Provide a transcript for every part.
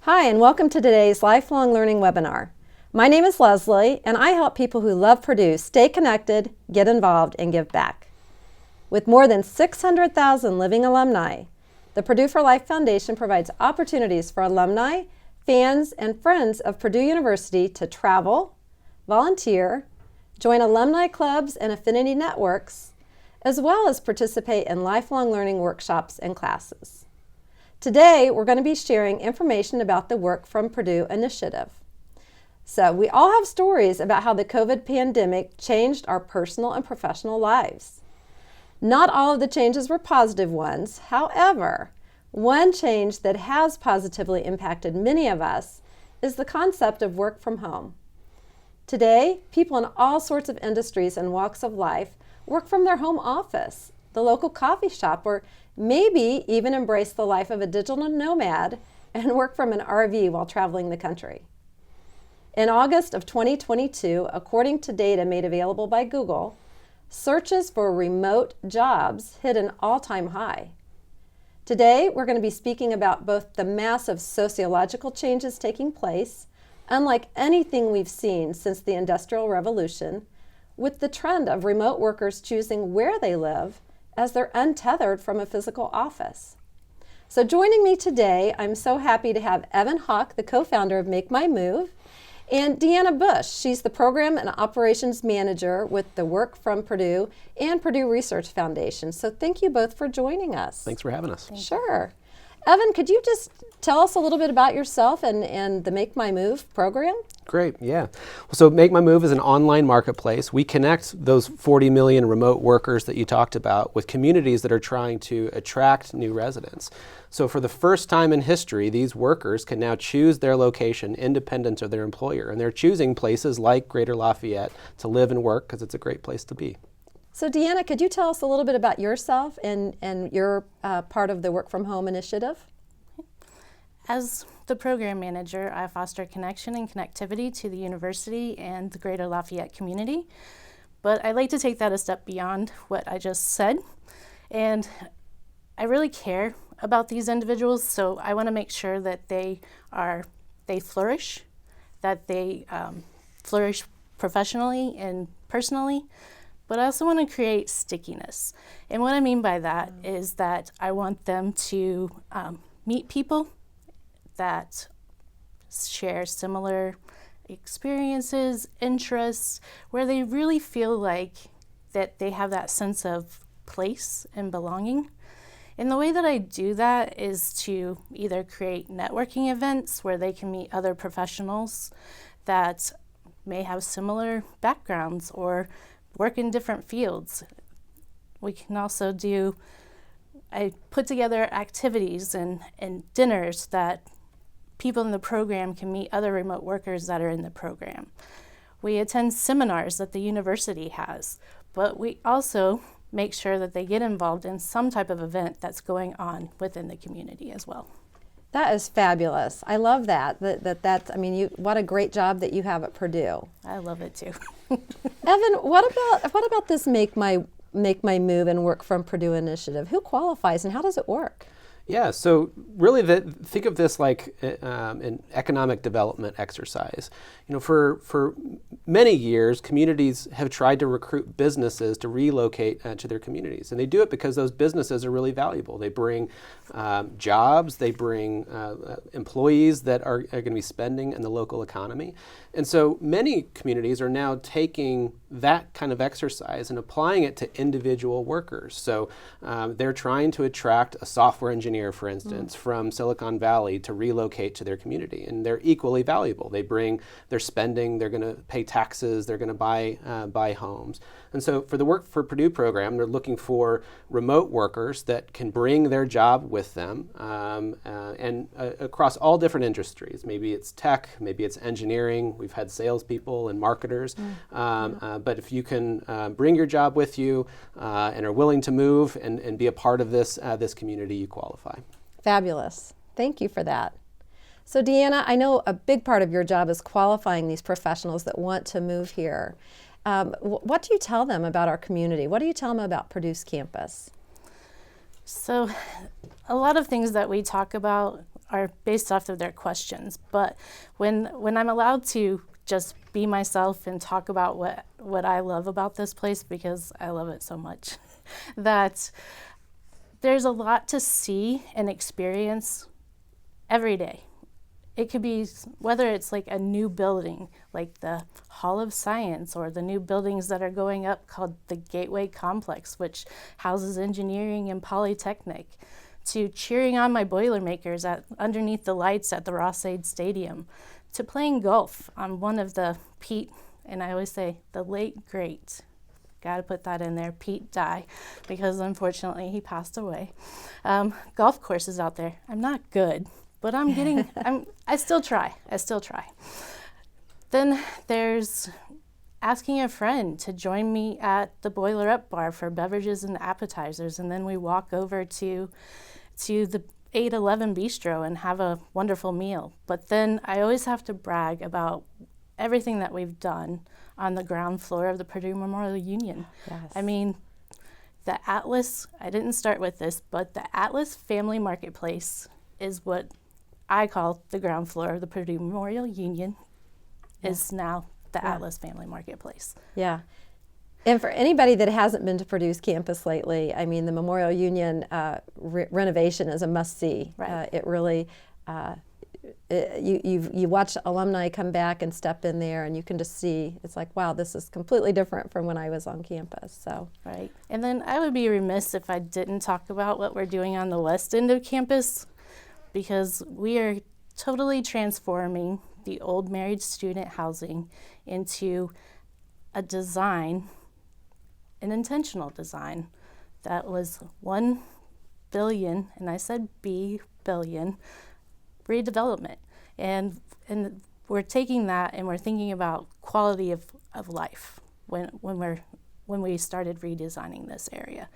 Hi, and welcome to today's Lifelong Learning webinar. My name is Leslie, and I help people who love Purdue stay connected, get involved, and give back. With more than 600,000 living alumni, the Purdue for Life Foundation provides opportunities for alumni, fans, and friends of Purdue University to travel, volunteer, join alumni clubs and affinity networks, as well as participate in lifelong learning workshops and classes. Today, we're going to be sharing information about the Work from Purdue initiative. So we all have stories about how the COVID pandemic changed our personal and professional lives. Not all of the changes were positive ones. However, one change that has positively impacted many of us is the concept of work from home. Today, people in all sorts of industries and walks of life work from their home office, the local coffee shop, or maybe even embrace the life of a digital nomad and work from an RV while traveling the country. In August of 2022, according to data made available by Google, searches for remote jobs hit an all-time high. Today, we're going to be speaking about both the massive sociological changes taking place, unlike anything we've seen since the Industrial Revolution, with the trend of remote workers choosing where they live as they're untethered from a physical office. So joining me today, I'm so happy to have Evan Hawk, the co-founder of Make My Move, and Deanna Bush. She's the Program and Operations Manager with the Work from Purdue and Purdue Research Foundation. So thank you both for joining us. Thanks for having us. Sure. Evan, could you just tell us a little bit about yourself and the Make My Move program? Great, yeah. So Make My Move is an online marketplace. We connect those 40 million remote workers that you talked about with communities that are trying to attract new residents. So for the first time in history, these workers can now choose their location independent of their employer. And they're choosing places like Greater Lafayette to live and work because it's a great place to be. So Deanna, could you tell us a little bit about yourself and your part of the Work from Home initiative? As the program manager, I foster connection and connectivity to the university and the Greater Lafayette community. But I'd like to take that a step beyond what I just said. And I really care about these individuals, so I want to make sure that they flourish, that they flourish professionally and personally. But I also want to create stickiness. And what I mean by that is that I want them to meet people that share similar experiences, interests, where they really feel like that they have that sense of place and belonging. And the way that I do that is to either create networking events where they can meet other professionals that may have similar backgrounds or work in different fields. We can also I put together activities and dinners that people in the program can meet other remote workers that are in the program. We attend seminars that the university has, but we also make sure that they get involved in some type of event that's going on within the community as well. That is fabulous. I love that. What a great job that you have at Purdue. I love it too. Evan, what about this Make My Move and Work from Purdue initiative? Who qualifies and how does it work? Yeah, so really think of this like an economic development exercise. You know, for many years, communities have tried to recruit businesses to relocate to their communities. And they do it because those businesses are really valuable. They bring jobs, they bring employees that are going to be spending in the local economy. And so many communities are now taking that kind of exercise and applying it to individual workers. So they're trying to attract a software engineer, for instance, from Silicon Valley to relocate to their community. And they're equally valuable. They bring their spending, they're going to pay taxes, they're going to buy homes. And so for the Work for Purdue program, they're looking for remote workers that can bring their job with them and across all different industries. Maybe it's tech, maybe it's engineering. We've had salespeople and marketers. But if you can bring your job with you and are willing to move and be a part of this community, you qualify. Fabulous. Thank you for that. So Deanna, I know a big part of your job is qualifying these professionals that want to move here. What do you tell them about our community? What do you tell them about Purdue's campus? So a lot of things that we talk about are based off of their questions. But when I'm allowed to just be myself and talk about what I love about this place, because I love it so much, that there's a lot to see and experience every day. It could be whether it's like a new building, like the Hall of Science, or the new buildings that are going up called the Gateway Complex, which houses engineering and Polytechnic, to cheering on my Boilermakers underneath the lights at the Ross-Ade Stadium, to playing golf on one of the Pete, and I always say the late great, gotta put that in there, Pete Dye, because unfortunately he passed away. Golf courses out there. I'm not good, but I still try. Then there's asking a friend to join me at the Boiler Up bar for beverages and appetizers, and then we walk over to the 811 Bistro and have a wonderful meal. But then I always have to brag about everything that we've done on the ground floor of the Purdue Memorial Union. Yes. I mean, the Atlas, I didn't start with this, but the Atlas Family Marketplace is what I call the ground floor of the Purdue Memorial Union, is now the Atlas Family Marketplace. Yeah. And for anybody that hasn't been to Purdue's campus lately, I mean, the Memorial Union renovation is a must-see. Right. It really, you watch alumni come back and step in there, and you can just see, it's like, wow, this is completely different from when I was on campus. So. Right. And then I would be remiss if I didn't talk about what we're doing on the west end of campus, because we are totally transforming the old married student housing into a design, an intentional design that was 1 billion, and I said billion, redevelopment. And we're taking that and we're thinking about quality of life when we started redesigning this area.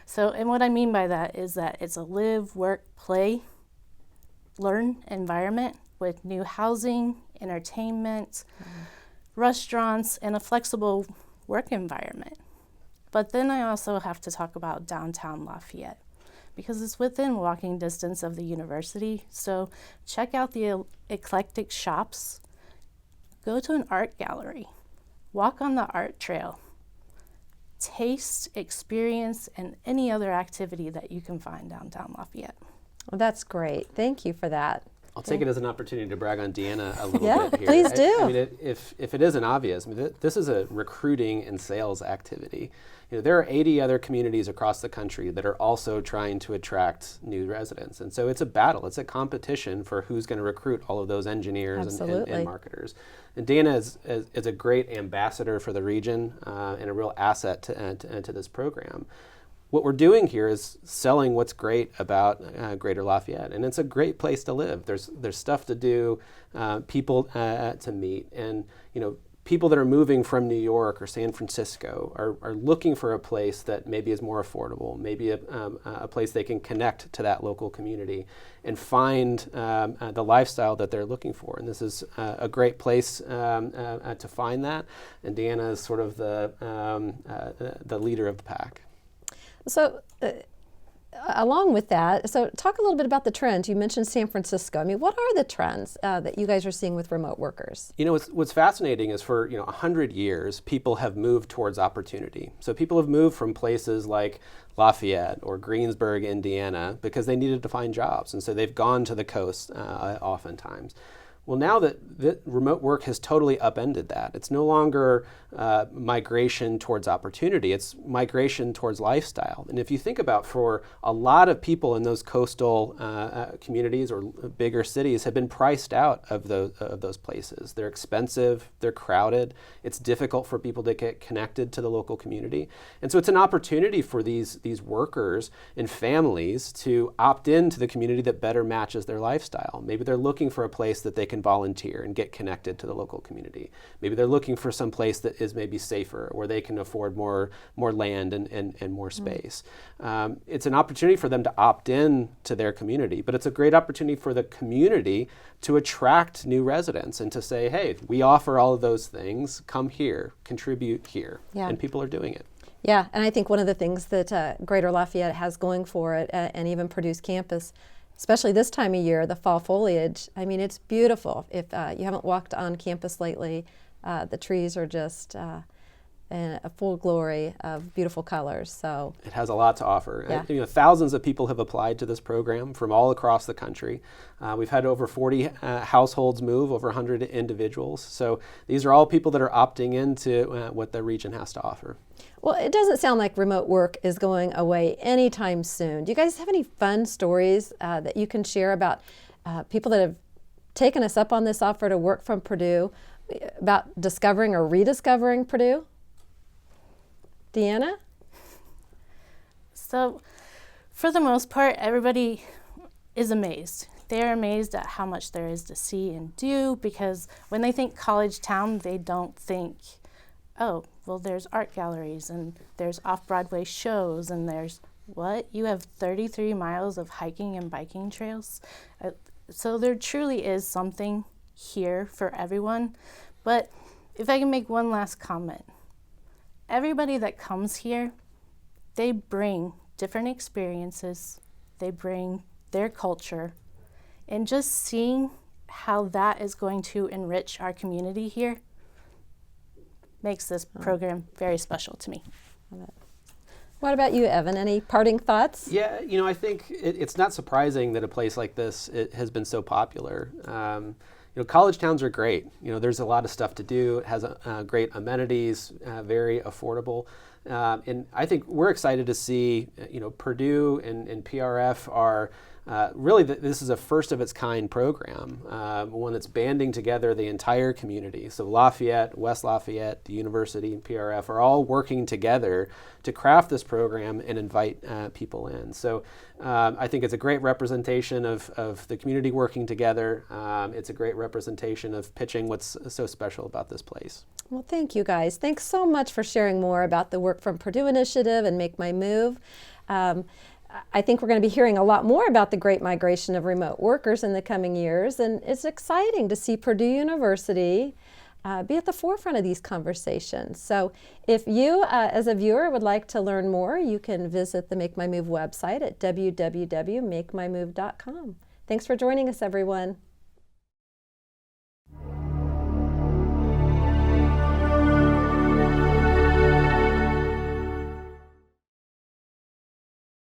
So, and what I mean by that is that it's a live, work, play, learn environment with new housing, entertainment, restaurants, and a flexible work environment. But then I also have to talk about downtown Lafayette, because it's within walking distance of the university. So check out the eclectic shops, go to an art gallery, walk on the art trail, taste, experience, and any other activity that you can find downtown Lafayette. Well, that's great. Thank you for that. I'll take it as an opportunity to brag on Deanna a little Yeah, bit here. please do. I mean, if it isn't obvious, I mean, this is a recruiting and sales activity. You know, there are 80 other communities across the country that are also trying to attract new residents. And so it's a battle. It's a competition for who's going to recruit all of those engineers and marketers. And Deanna is a great ambassador for the region and a real asset to this program. What we're doing here is selling what's great about Greater Lafayette, and it's a great place to live. There's stuff to do, people to meet, and people that are moving from New York or San Francisco are looking for a place that maybe is more affordable, maybe a place they can connect to that local community and find the lifestyle that they're looking for. And this is a great place to find that. And Deanna is sort of the leader of the pack. So along with that, so talk a little bit about the trends. You mentioned San Francisco. I mean, what are the trends that you guys are seeing with remote workers? You know, what's fascinating is for 100 years, people have moved towards opportunity. So people have moved from places like Lafayette or Greensburg, Indiana, because they needed to find jobs. And so they've gone to the coast oftentimes. Well, now that remote work has totally upended that. It's no longer migration towards opportunity, it's migration towards lifestyle. And if you think about, for a lot of people in those coastal communities or bigger cities have been priced out of those places. They're expensive, they're crowded, it's difficult for people to get connected to the local community. And so it's an opportunity for these workers and families to opt into the community that better matches their lifestyle. Maybe they're looking for a place that they can volunteer and get connected to the local community. Maybe they're looking for some place that is maybe safer, where they can afford more land and more space. It's an opportunity for them to opt in to their community, but it's a great opportunity for the community to attract new residents and to say, hey, we offer all of those things, come here, contribute here. Yeah. And people are doing it. Yeah, and I think one of the things that Greater Lafayette has going for it, and even Purdue's campus, especially this time of year, the fall foliage. I mean, it's beautiful. If you haven't walked on campus lately, the trees are just in a full glory of beautiful colors. So it has a lot to offer. Yeah. Thousands of people have applied to this program from all across the country. We've had over 40 households move, over 100 individuals. So these are all people that are opting into what the region has to offer. Well, it doesn't sound like remote work is going away anytime soon. Do you guys have any fun stories that you can share about people that have taken us up on this offer to work from Purdue, about discovering or rediscovering Purdue? Deanna? So, for the most part, everybody is amazed. They're amazed at how much there is to see and do, because when they think college town, they don't think, oh, well, there's art galleries and there's off-Broadway shows and there's, what? You have 33 miles of hiking and biking trails? So there truly is something here for everyone. But if I can make one last comment, everybody that comes here, they bring different experiences, they bring their culture, and just seeing how that is going to enrich our community here makes this program very special to me. What about you, Evan? Any parting thoughts? Yeah, I think it's not surprising that a place like this has been so popular. College towns are great. There's a lot of stuff to do. It has great amenities, very affordable. And I think we're excited to see, Purdue and PRF are really, this is a first of its kind program, one that's banding together the entire community. So Lafayette, West Lafayette, the university, and PRF are all working together to craft this program and invite people in. So I think it's a great representation of the community working together. It's a great representation of pitching what's so special about this place. Well, thank you guys. Thanks so much for sharing more about the Work from Purdue initiative and Make My Move. I think we're going to be hearing a lot more about the great migration of remote workers in the coming years, and it's exciting to see Purdue University be at the forefront of these conversations. So if you, as a viewer, would like to learn more, you can visit the Make My Move website at www.makemymove.com. Thanks for joining us, everyone.